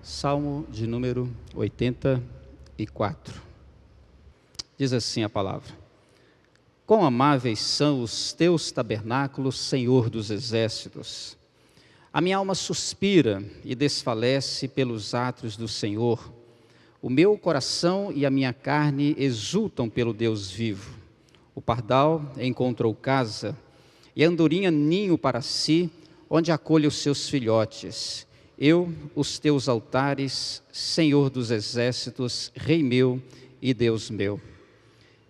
Salmo de número 84. Diz assim a palavra: Quão amáveis são os teus tabernáculos, Senhor dos exércitos! A minha alma suspira e desfalece pelos átrios do Senhor. O meu coração e a minha carne exultam pelo Deus vivo. O pardal encontrou casa, e a andorinha ninho para si, onde acolhe os seus filhotes. Eu, os teus altares, Senhor dos exércitos, Rei meu e Deus meu.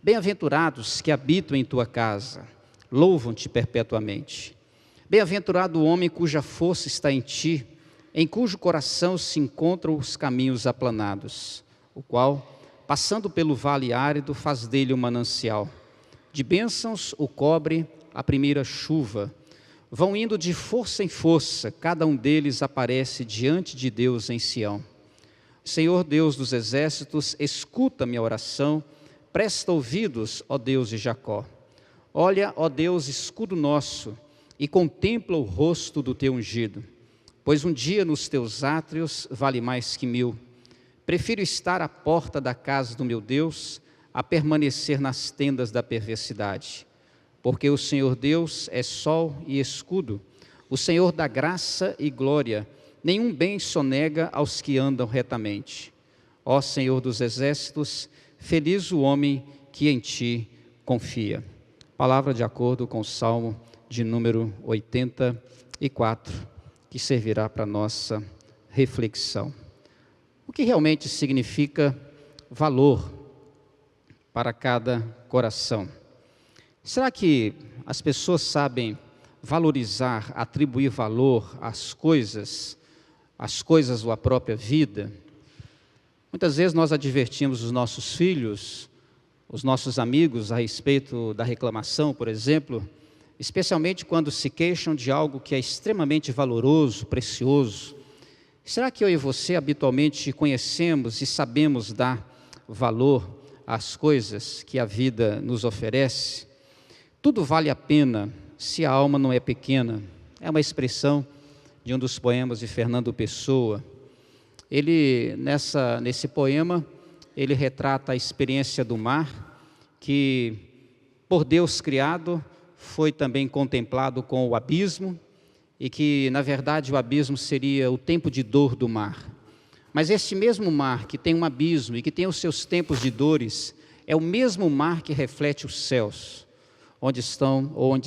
Bem-aventurados que habitam em tua casa, louvam-te perpetuamente. Bem-aventurado o homem cuja força está em ti, em cujo coração se encontram os caminhos aplanados, o qual, passando pelo vale árido, faz dele um manancial. De bênçãos o cobre a primeira chuva. Vão indo de força em força, cada um deles aparece diante de Deus em Sião. Senhor Deus dos exércitos, escuta minha oração, presta ouvidos, ó Deus de Jacó. Olha, ó Deus, escudo nosso, e contempla o rosto do teu ungido. Pois um dia nos teus átrios vale mais que 1000. Prefiro estar à porta da casa do meu Deus, a permanecer nas tendas da perversidade. Porque o Senhor Deus é sol e escudo, o Senhor dá graça e glória, nenhum bem sonega aos que andam retamente. Ó Senhor dos exércitos, feliz o homem que em ti confia. Palavra de acordo com o Salmo de número 84, que servirá para nossa reflexão. O que realmente significa valor para cada coração? Será que as pessoas sabem valorizar, atribuir valor às coisas ou à própria vida? Muitas vezes nós advertimos os nossos filhos, os nossos amigos a respeito da reclamação, por exemplo, especialmente quando se queixam de algo que é extremamente valoroso, precioso. Será que eu e você habitualmente conhecemos e sabemos dar valor às coisas que a vida nos oferece? Tudo vale a pena se a alma não é pequena. É uma expressão de um dos poemas de Fernando Pessoa. Ele, nesse poema, ele retrata a experiência do mar, que por Deus criado, foi também contemplado com o abismo, e que, na verdade, o abismo seria o tempo de dor do mar. Mas este mesmo mar, que tem um abismo e que tem os seus tempos de dores, é o mesmo mar que reflete os céus, onde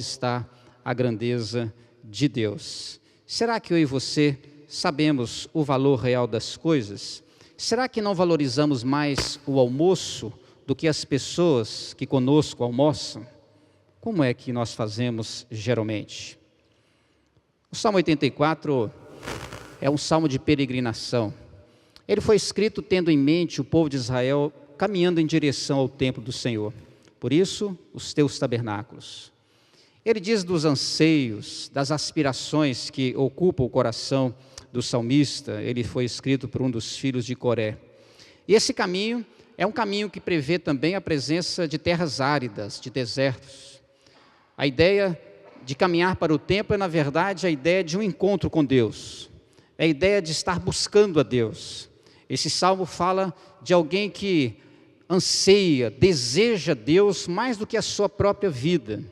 está a grandeza de Deus. Será que eu e você sabemos o valor real das coisas? Será que não valorizamos mais o almoço do que as pessoas que conosco almoçam? Como é que nós fazemos geralmente? O Salmo 84 é um salmo de peregrinação. Ele foi escrito tendo em mente o povo de Israel caminhando em direção ao templo do Senhor. Por isso, os teus tabernáculos. Ele diz dos anseios, das aspirações que ocupam o coração do salmista. Ele foi escrito por um dos filhos de Coré. E esse caminho é um caminho que prevê também a presença de terras áridas, de desertos. A ideia de caminhar para o templo é, na verdade, a ideia de um encontro com Deus. É a ideia de estar buscando a Deus. Esse salmo fala de alguém que anseia, deseja Deus mais do que a sua própria vida.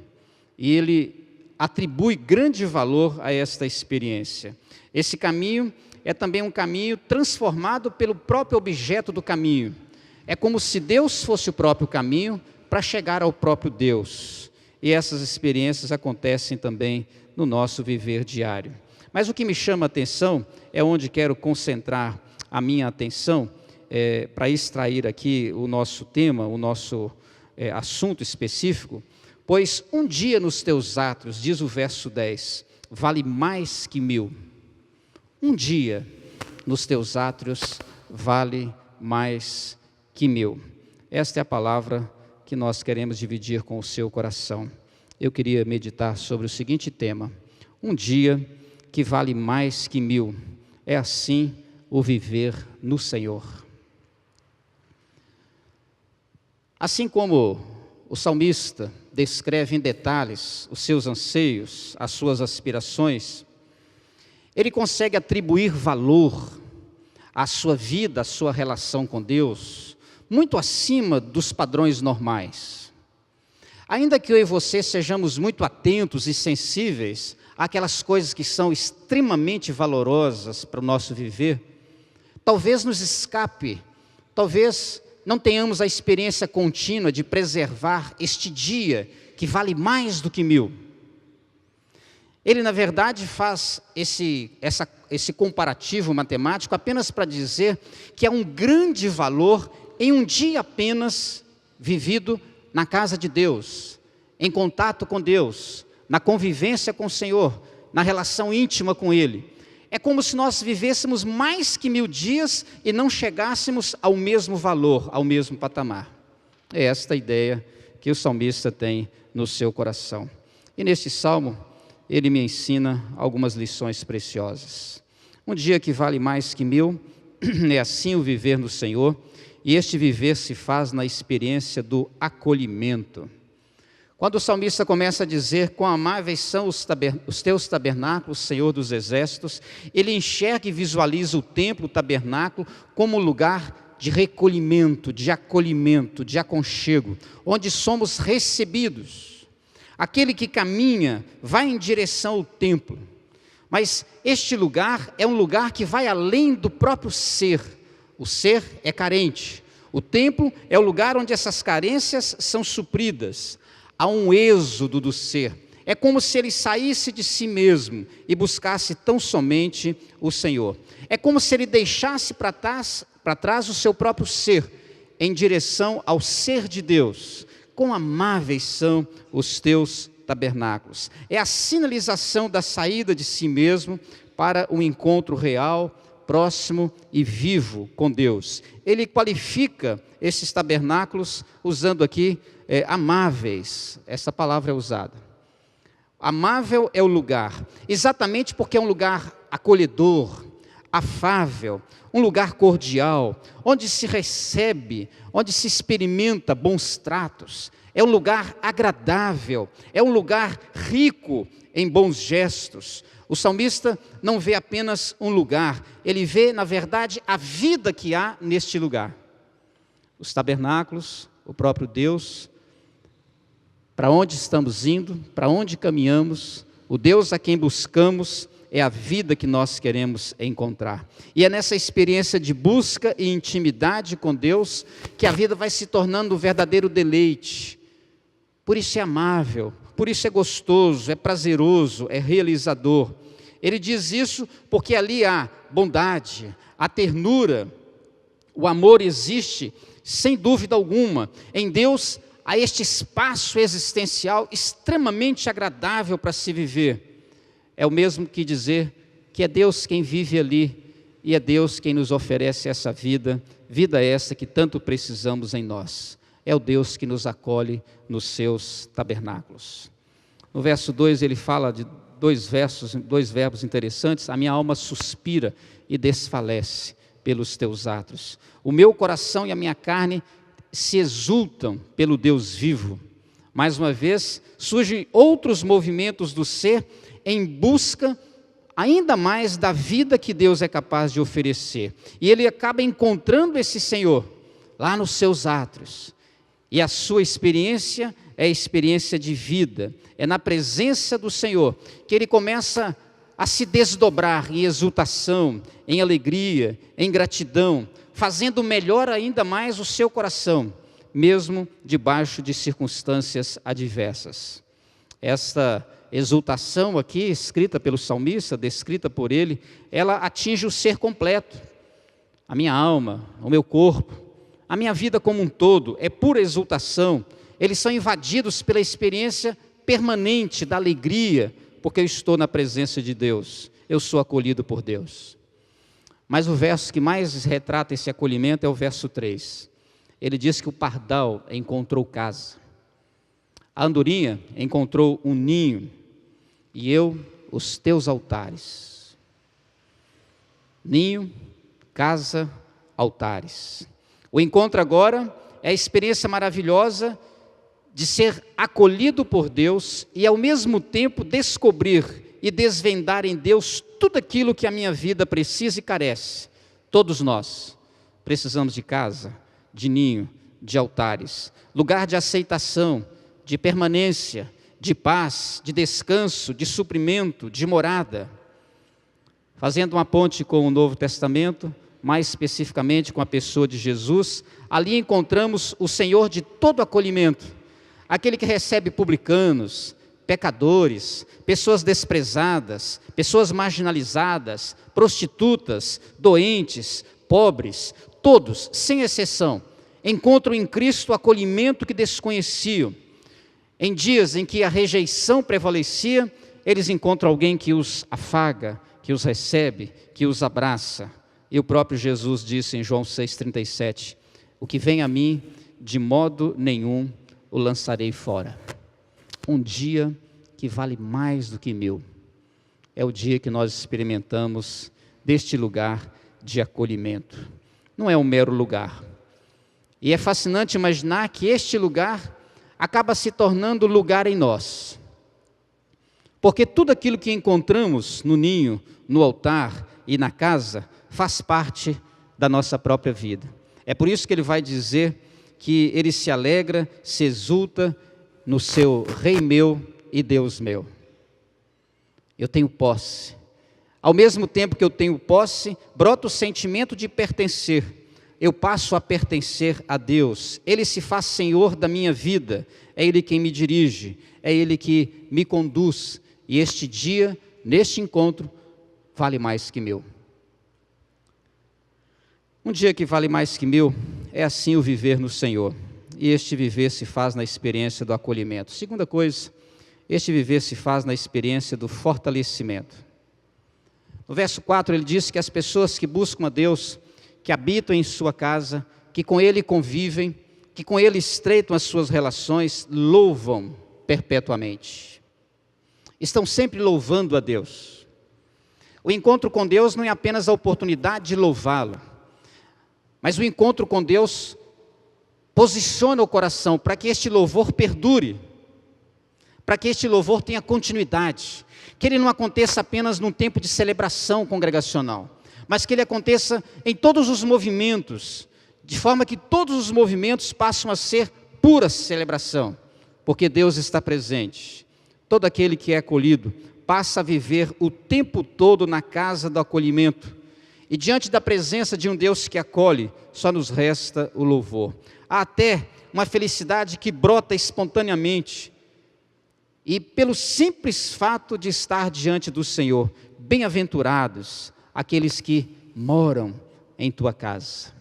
E ele atribui grande valor a esta experiência. Esse caminho é também um caminho transformado pelo próprio objeto do caminho. É como se Deus fosse o próprio caminho para chegar ao próprio Deus. E essas experiências acontecem também no nosso viver diário. Mas o que me chama a atenção, é onde quero concentrar a minha atenção, para extrair aqui o nosso tema, o nosso assunto específico. Pois um dia nos teus átrios, diz o verso 10, vale mais que 1000. Um dia nos teus átrios vale mais que 1000. Esta é a palavra que nós queremos dividir com o seu coração. Eu queria meditar sobre o seguinte tema: um dia que vale mais que 1000. É assim o viver no Senhor. Assim como o salmista descreve em detalhes os seus anseios, as suas aspirações, ele consegue atribuir valor a sua vida, a sua relação com Deus, muito acima dos padrões normais. Ainda que eu e você sejamos muito atentos e sensíveis àquelas coisas que são extremamente valorosas para o nosso viver, talvez nos escape, talvez não tenhamos a experiência contínua de preservar este dia que vale mais do que 1000. Ele, na verdade, faz esse comparativo matemático apenas para dizer que há um grande valor em um dia apenas vivido na casa de Deus, em contato com Deus, na convivência com o Senhor, na relação íntima com Ele. É como se nós vivêssemos mais que 1000 dias e não chegássemos ao mesmo valor, ao mesmo patamar. É esta a ideia que o salmista tem no seu coração. E neste salmo, ele me ensina algumas lições preciosas. Um dia que vale mais que 1000, é assim o viver no Senhor, e este viver se faz na experiência do acolhimento. Quando o salmista começa a dizer quão amáveis são os teus tabernáculos, Senhor dos exércitos, ele enxerga e visualiza o templo, o tabernáculo, como lugar de recolhimento, de acolhimento, de aconchego, onde somos recebidos. Aquele que caminha vai em direção ao templo, mas este lugar é um lugar que vai além do próprio ser. O ser é carente, o templo é o lugar onde essas carências são supridas. Há um êxodo do ser, é como se ele saísse de si mesmo e buscasse tão somente o Senhor. É como se ele deixasse para trás o seu próprio ser, em direção ao ser de Deus. Quão amáveis são os teus tabernáculos. É a sinalização da saída de si mesmo para um encontro real, próximo e vivo com Deus. Ele qualifica esses tabernáculos usando aqui amáveis. Essa palavra é usada. Amável é o lugar, exatamente porque é um lugar acolhedor, afável, um lugar cordial, onde se recebe, onde se experimenta bons tratos. É um lugar agradável, é um lugar rico em bons gestos. O salmista não vê apenas um lugar, ele vê, na verdade, a vida que há neste lugar. Os tabernáculos, o próprio Deus, para onde estamos indo, para onde caminhamos, o Deus a quem buscamos, é a vida que nós queremos encontrar. E é nessa experiência de busca e intimidade com Deus que a vida vai se tornando um verdadeiro deleite. Por isso é amável, por isso é gostoso, é prazeroso, é realizador. Ele diz isso porque ali há bondade, há ternura, o amor existe, sem dúvida alguma. Em Deus há este espaço existencial extremamente agradável para se viver. É o mesmo que dizer que é Deus quem vive ali e é Deus quem nos oferece essa vida, vida essa que tanto precisamos em nós. É o Deus que nos acolhe nos seus tabernáculos. No verso 2 ele fala de dois verbos interessantes. A minha alma suspira e desfalece pelos teus atos. O meu coração e a minha carne se exultam pelo Deus vivo. Mais uma vez, surgem outros movimentos do ser em busca ainda mais da vida que Deus é capaz de oferecer. E ele acaba encontrando esse Senhor lá nos seus átrios. E a sua experiência é a experiência de vida. É na presença do Senhor que ele começa a se desdobrar em exultação, em alegria, em gratidão, fazendo melhor ainda mais o seu coração, mesmo debaixo de circunstâncias adversas. Esta exultação aqui, escrita pelo salmista, descrita por ele, ela atinge o ser completo. A minha alma, o meu corpo, a minha vida como um todo, é pura exultação. Eles são invadidos pela experiência permanente da alegria, porque eu estou na presença de Deus, eu sou acolhido por Deus. Mas o verso que mais retrata esse acolhimento é o verso 3. Ele diz que o pardal encontrou casa, a andorinha encontrou um ninho, e eu, os teus altares. Ninho, casa, altares. O encontro agora é a experiência maravilhosa de ser acolhido por Deus e ao mesmo tempo descobrir e desvendar em Deus tudo aquilo que a minha vida precisa e carece. Todos nós precisamos de casa, de ninho, de altares, lugar de aceitação, de permanência, de paz, de descanso, de suprimento, de morada. Fazendo uma ponte com o Novo Testamento, mais especificamente com a pessoa de Jesus, ali encontramos o Senhor de todo acolhimento, aquele que recebe publicanos, pecadores, pessoas desprezadas, pessoas marginalizadas, prostitutas, doentes, pobres, todos, sem exceção, encontram em Cristo o acolhimento que desconheciam. Em dias em que a rejeição prevalecia, eles encontram alguém que os afaga, que os recebe, que os abraça. E o próprio Jesus disse em João 6,37, o que vem a mim, de modo nenhum o lançarei fora. Um dia que vale mais do que 1000, é o dia que nós experimentamos deste lugar de acolhimento. Não é um mero lugar. E é fascinante imaginar que este lugar acaba se tornando lugar em nós. Porque tudo aquilo que encontramos no ninho, no altar e na casa, faz parte da nossa própria vida. É por isso que ele vai dizer que ele se alegra, se exulta no seu Rei meu e Deus meu. Eu tenho posse. Ao mesmo tempo que eu tenho posse, brota o sentimento de pertencer. Eu passo a pertencer a Deus. Ele se faz Senhor da minha vida. É Ele quem me dirige. É Ele que me conduz. E este dia, neste encontro, vale mais que 1000. Um dia que vale mais que 1000, é assim o viver no Senhor. E este viver se faz na experiência do acolhimento. Segunda coisa, este viver se faz na experiência do fortalecimento. No verso 4 ele diz que as pessoas que buscam a Deus, que habitam em sua casa, que com Ele convivem, que com Ele estreitam as suas relações, louvam perpetuamente. Estão sempre louvando a Deus. O encontro com Deus não é apenas a oportunidade de louvá-lo, mas o encontro com Deus posiciona o coração para que este louvor perdure, para que este louvor tenha continuidade, que ele não aconteça apenas num tempo de celebração congregacional, mas que ele aconteça em todos os movimentos, de forma que todos os movimentos passam a ser pura celebração, porque Deus está presente. Todo aquele que é acolhido passa a viver o tempo todo na casa do acolhimento, e diante da presença de um Deus que acolhe, só nos resta o louvor. Há até uma felicidade que brota espontaneamente, e pelo simples fato de estar diante do Senhor. Bem-aventurados aqueles que moram em tua casa.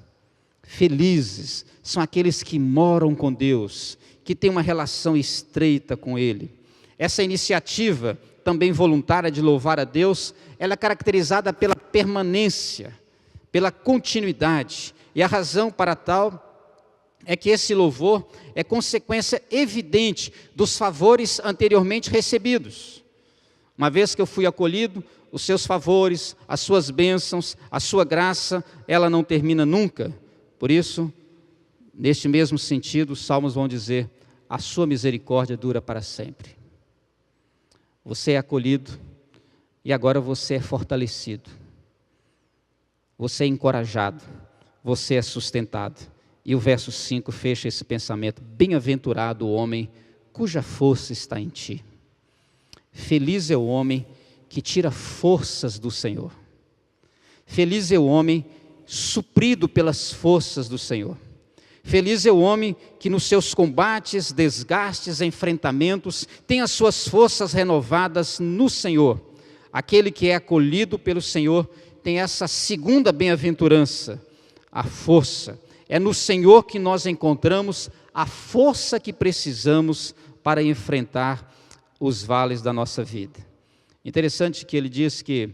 Felizes são aqueles que moram com Deus, que têm uma relação estreita com Ele. Essa iniciativa, também voluntária de louvar a Deus, ela é caracterizada pela permanência, pela continuidade. E a razão para tal é que esse louvor é consequência evidente dos favores anteriormente recebidos. Uma vez que eu fui acolhido, os seus favores, as suas bênçãos, a sua graça, ela não termina nunca. Por isso, neste mesmo sentido, os salmos vão dizer, a sua misericórdia dura para sempre. Você é acolhido e agora você é fortalecido. Você é encorajado, você é sustentado. E o verso 5 fecha esse pensamento, bem-aventurado o homem cuja força está em ti. Feliz é o homem que tira forças do Senhor. Feliz é o homem suprido pelas forças do Senhor. Feliz é o homem que nos seus combates, desgastes, enfrentamentos, tem as suas forças renovadas no Senhor. Aquele que é acolhido pelo Senhor tem essa segunda bem-aventurança, a força. É no Senhor que nós encontramos a força que precisamos para enfrentar os vales da nossa vida. Interessante que ele diz que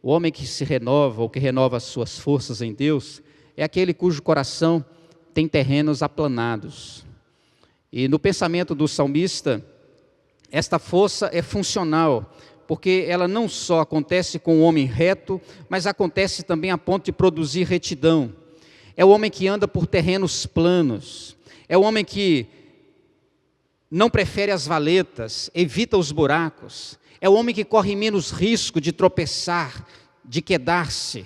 o homem que se renova, ou que renova as suas forças em Deus, é aquele cujo coração tem terrenos aplanados. E no pensamento do salmista, esta força é funcional, porque ela não só acontece com o homem reto, mas acontece também a ponto de produzir retidão. É o homem que anda por terrenos planos, é o homem que não prefere as valetas, evita os buracos, é o homem que corre menos risco de tropeçar, de quedar-se.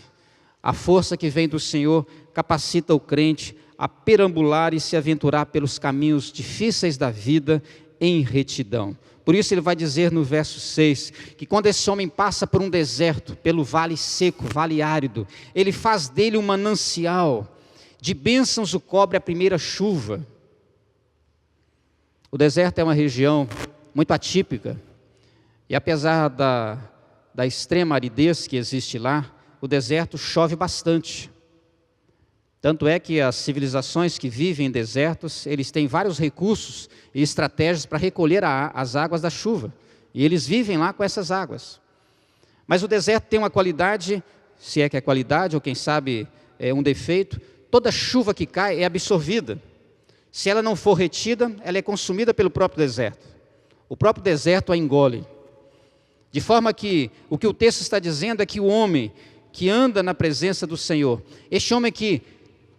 A força que vem do Senhor capacita o crente a perambular e se aventurar pelos caminhos difíceis da vida em retidão. Por isso ele vai dizer no verso 6, que quando esse homem passa por um deserto, pelo vale seco, vale árido, ele faz dele um manancial, de bênçãos o cobre a primeira chuva. O deserto é uma região muito atípica, e apesar da extrema aridez que existe lá, o deserto chove bastante. Tanto é que as civilizações que vivem em desertos, eles têm vários recursos e estratégias para recolher as águas da chuva. E eles vivem lá com essas águas. Mas o deserto tem uma qualidade, se é que é qualidade, ou quem sabe é um defeito, toda chuva que cai é absorvida. Se ela não for retida, ela é consumida pelo próprio deserto. O próprio deserto a engole. De forma que o texto está dizendo é que o homem que anda na presença do Senhor, este homem que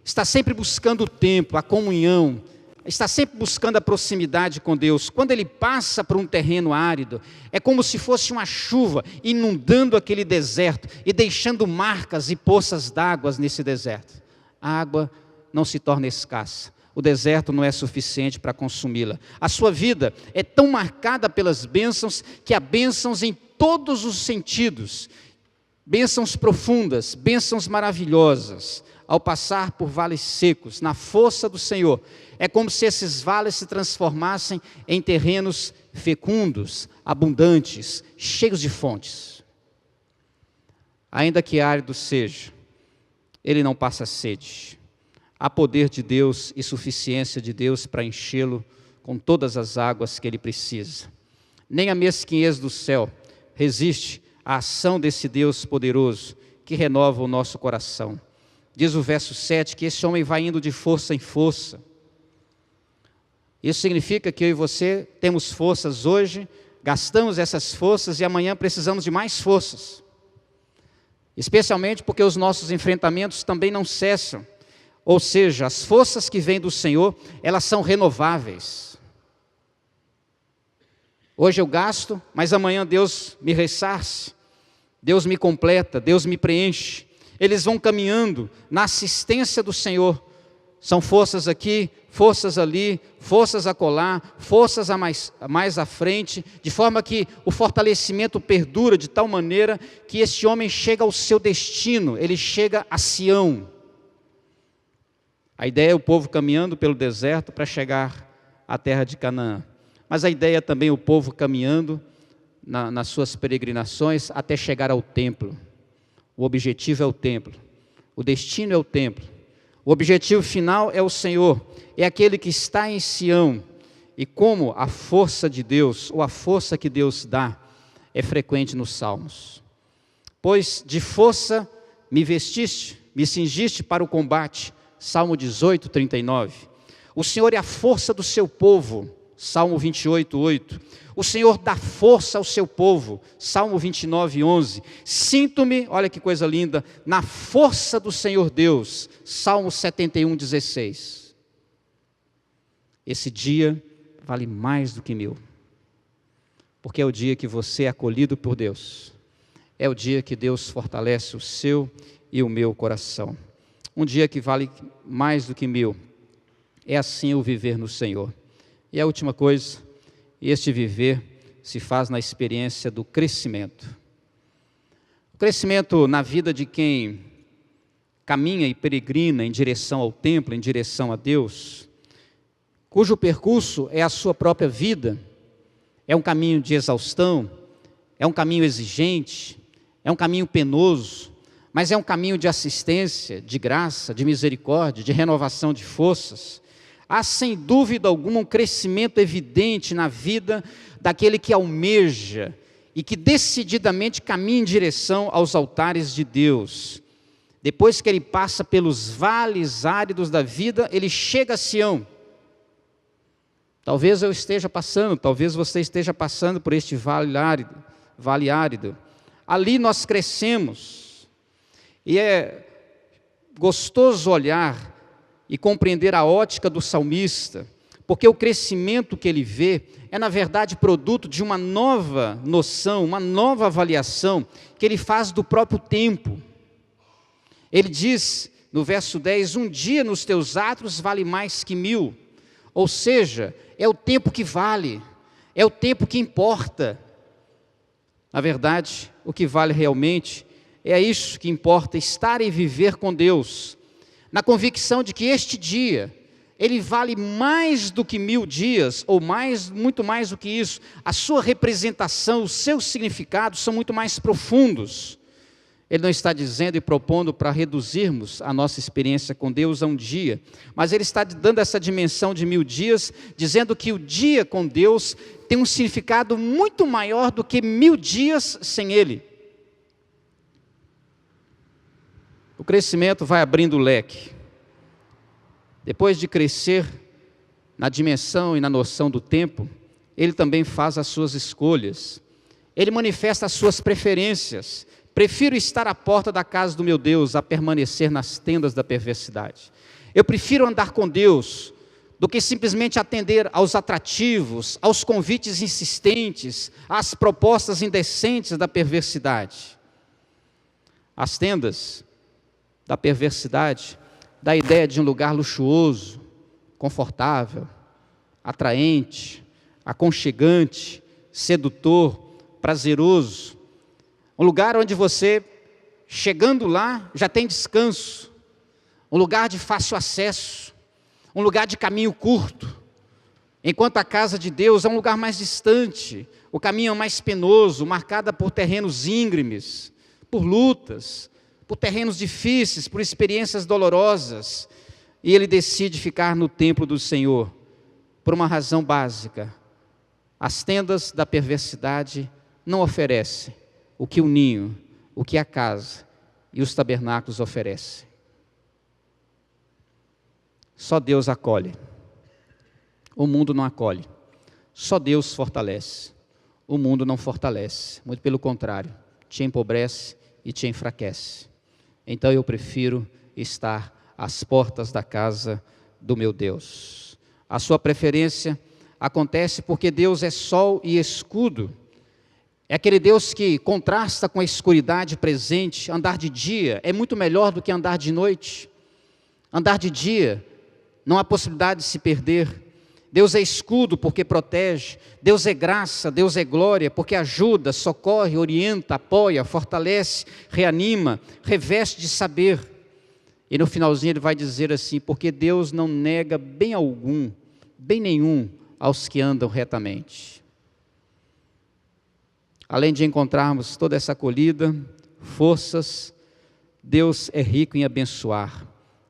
está sempre buscando o tempo, a comunhão, está sempre buscando a proximidade com Deus. Quando ele passa por um terreno árido, é como se fosse uma chuva inundando aquele deserto e deixando marcas e poças d'água nesse deserto. A água não se torna escassa. O deserto não é suficiente para consumi-la. A sua vida é tão marcada pelas bênçãos que há bênçãos em todos os sentidos. Bênçãos profundas, bênçãos maravilhosas. Ao passar por vales secos, na força do Senhor, é como se esses vales se transformassem em terrenos fecundos, abundantes, cheios de fontes. Ainda que árido seja, ele não passa sede. Há poder de Deus e suficiência de Deus para enchê-lo com todas as águas que ele precisa. Nem a mesquinhez do céu resiste à ação desse Deus poderoso que renova o nosso coração. Diz o verso 7 que esse homem vai indo de força em força. Isso significa que eu e você temos forças hoje, gastamos essas forças e amanhã precisamos de mais forças. Especialmente porque os nossos enfrentamentos também não cessam. Ou seja, as forças que vêm do Senhor, elas são renováveis. Hoje eu gasto, mas amanhã Deus me ressarce, Deus me completa, Deus me preenche. Eles vão caminhando na assistência do Senhor. São forças aqui, forças ali, forças acolá, forças mais à frente, de forma que o fortalecimento perdura de tal maneira que este homem chega ao seu destino, ele chega a Sião. A ideia é o povo caminhando pelo deserto para chegar à terra de Canaã. Mas a ideia é também o povo caminhando nas suas peregrinações até chegar ao templo. O objetivo é o templo, o destino é o templo, o objetivo final é o Senhor, é aquele que está em Sião. E como a força de Deus, ou a força que Deus dá, é frequente nos Salmos. Pois de força me vestiste, me cingiste para o combate, Salmo 18, 39. O Senhor é a força do seu povo, Salmo 28, 8. O Senhor dá força ao seu povo, Salmo 29, 11. Sinto-me, olha que coisa linda, na força do Senhor Deus, Salmo 71, 16. Esse dia vale mais do que 1000. Porque é o dia que você é acolhido por Deus. É o dia que Deus fortalece o seu e o meu coração. Um dia que vale mais do que 1000. É assim o viver no Senhor. E a última coisa, este viver se faz na experiência do crescimento. O crescimento na vida de quem caminha e peregrina em direção ao templo, em direção a Deus, cujo percurso é a sua própria vida, é um caminho de exaustão, é um caminho exigente, é um caminho penoso, mas é um caminho de assistência, de graça, de misericórdia, de renovação de forças. Há sem dúvida alguma um crescimento evidente na vida daquele que almeja e que decididamente caminha em direção aos altares de Deus. Depois que ele passa pelos vales áridos da vida, ele chega a Sião. Talvez eu esteja passando, talvez você esteja passando por este vale árido. Ali nós crescemos. E é gostoso olhar e compreender a ótica do salmista, porque o crescimento que ele vê é na verdade produto de uma nova noção, uma nova avaliação que ele faz do próprio tempo. Ele diz no verso 10, um dia nos teus atos vale mais que 1000. Ou seja, é o tempo que vale, é o tempo que importa. Na verdade, o que vale realmente é isso que importa, estar e viver com Deus, na convicção de que este dia, ele vale mais do que 1000 dias, ou muito mais do que isso. A sua representação, os seus significados são muito mais profundos. Ele não está dizendo e propondo para reduzirmos a nossa experiência com Deus a um dia, mas ele está dando essa dimensão de 1000 dias, dizendo que o dia com Deus tem um significado muito maior do que 1000 dias sem Ele. O crescimento vai abrindo o leque. Depois de crescer na dimensão e na noção do tempo, ele também faz as suas escolhas. Ele manifesta as suas preferências. Prefiro estar à porta da casa do meu Deus a permanecer nas tendas da perversidade. Eu prefiro andar com Deus do que simplesmente atender aos atrativos, aos convites insistentes, às propostas indecentes da perversidade. As tendas da perversidade dá a ideia de um lugar luxuoso, confortável, atraente, aconchegante, sedutor, prazeroso. Um lugar onde você, chegando lá, já tem descanso. Um lugar de fácil acesso. Um lugar de caminho curto. Enquanto a casa de Deus é um lugar mais distante. O caminho é mais penoso, marcado por terrenos íngremes, por lutas, por terrenos difíceis, por experiências dolorosas. E ele decide ficar no templo do Senhor, por uma razão básica. As tendas da perversidade não oferecem o que o ninho, o que a casa e os tabernáculos oferecem. Só Deus acolhe. O mundo não acolhe. Só Deus fortalece. O mundo não fortalece. Muito pelo contrário, te empobrece e te enfraquece. Então eu prefiro estar às portas da casa do meu Deus. A sua preferência acontece porque Deus é sol e escudo. É aquele Deus que contrasta com a escuridade presente. Andar de dia é muito melhor do que andar de noite. Andar de dia, não há possibilidade de se perder. Deus é escudo porque protege. Deus é graça, Deus é glória porque ajuda, socorre, orienta, apoia, fortalece, reanima, reveste de saber. E no finalzinho ele vai dizer assim, porque Deus não nega bem algum, bem nenhum aos que andam retamente. Além de encontrarmos toda essa acolhida, forças, Deus é rico em abençoar,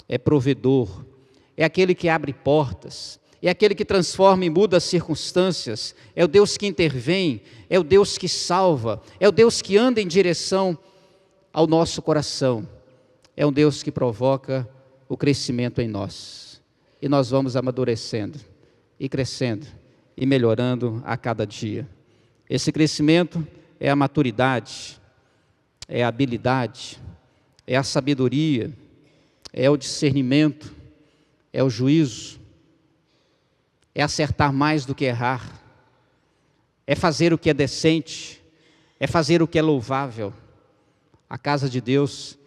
é provedor, é aquele que abre portas, é aquele que transforma e muda as circunstâncias, é o Deus que intervém, é o Deus que salva, é o Deus que anda em direção ao nosso coração, é um Deus que provoca o crescimento em nós. E nós vamos amadurecendo, e crescendo, e melhorando a cada dia. Esse crescimento é a maturidade, é a habilidade, é a sabedoria, é o discernimento, é o juízo, é acertar mais do que errar, é fazer o que é decente, é fazer o que é louvável. A casa de Deus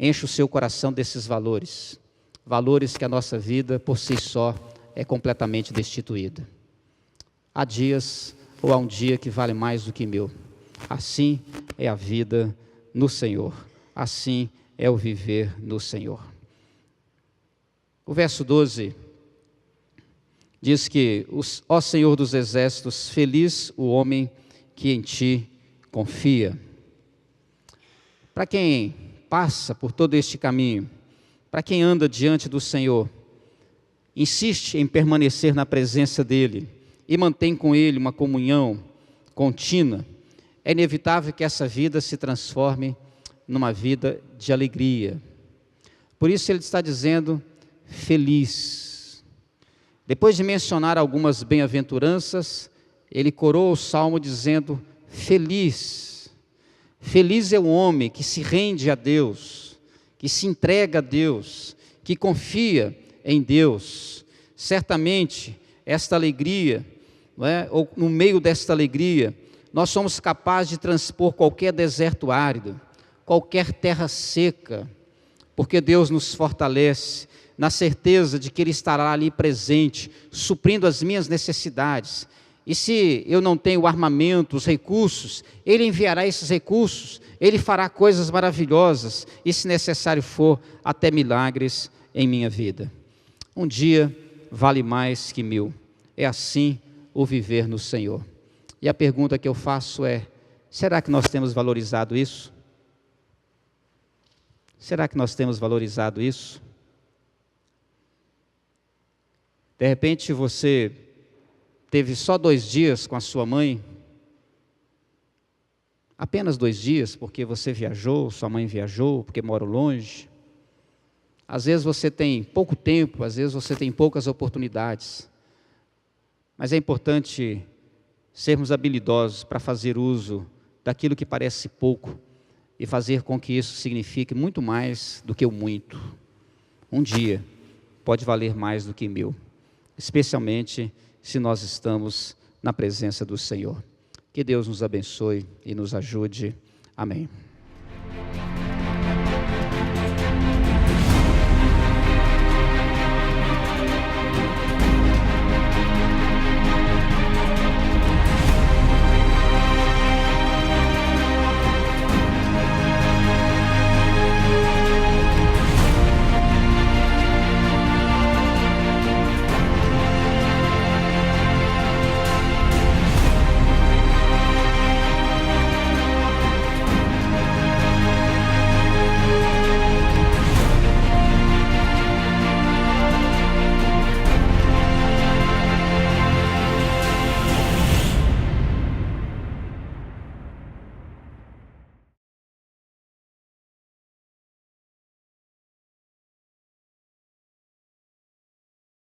enche o seu coração desses valores, valores que a nossa vida por si só é completamente destituída. Há dias ou há um dia que vale mais do que 1000. Assim é a vida no Senhor, assim é o viver no Senhor. O verso 12 diz que, ó Senhor dos exércitos, feliz o homem que em ti confia. Para quem passa por todo este caminho, para quem anda diante do Senhor, insiste em permanecer na presença dEle, e mantém com Ele uma comunhão contínua, é inevitável que essa vida se transforme numa vida de alegria. Por isso ele está dizendo, feliz. Depois de mencionar algumas bem-aventuranças, ele coroa o salmo dizendo, feliz. Feliz é o homem que se rende a Deus, que se entrega a Deus, que confia em Deus. Certamente, esta alegria, ou no meio desta alegria, nós somos capazes de transpor qualquer deserto árido, qualquer terra seca, porque Deus nos fortalece na certeza de que Ele estará ali presente, suprindo as minhas necessidades. E se eu não tenho armamento, os recursos, Ele enviará esses recursos, Ele fará coisas maravilhosas, e se necessário for, até milagres em minha vida. Um dia vale mais que 1000. É assim o viver no Senhor. E a pergunta que eu faço é: será que nós temos valorizado isso? Será que nós temos valorizado isso? De repente você teve só 2 dias com a sua mãe, apenas 2 dias, porque você viajou, sua mãe viajou, porque mora longe. Às vezes você tem pouco tempo, às vezes você tem poucas oportunidades, mas é importante sermos habilidosos para fazer uso daquilo que parece pouco e fazer com que isso signifique muito mais do que o muito. Um dia pode valer mais do que 1000, especialmente se nós estamos na presença do Senhor. Que Deus nos abençoe e nos ajude. Amém.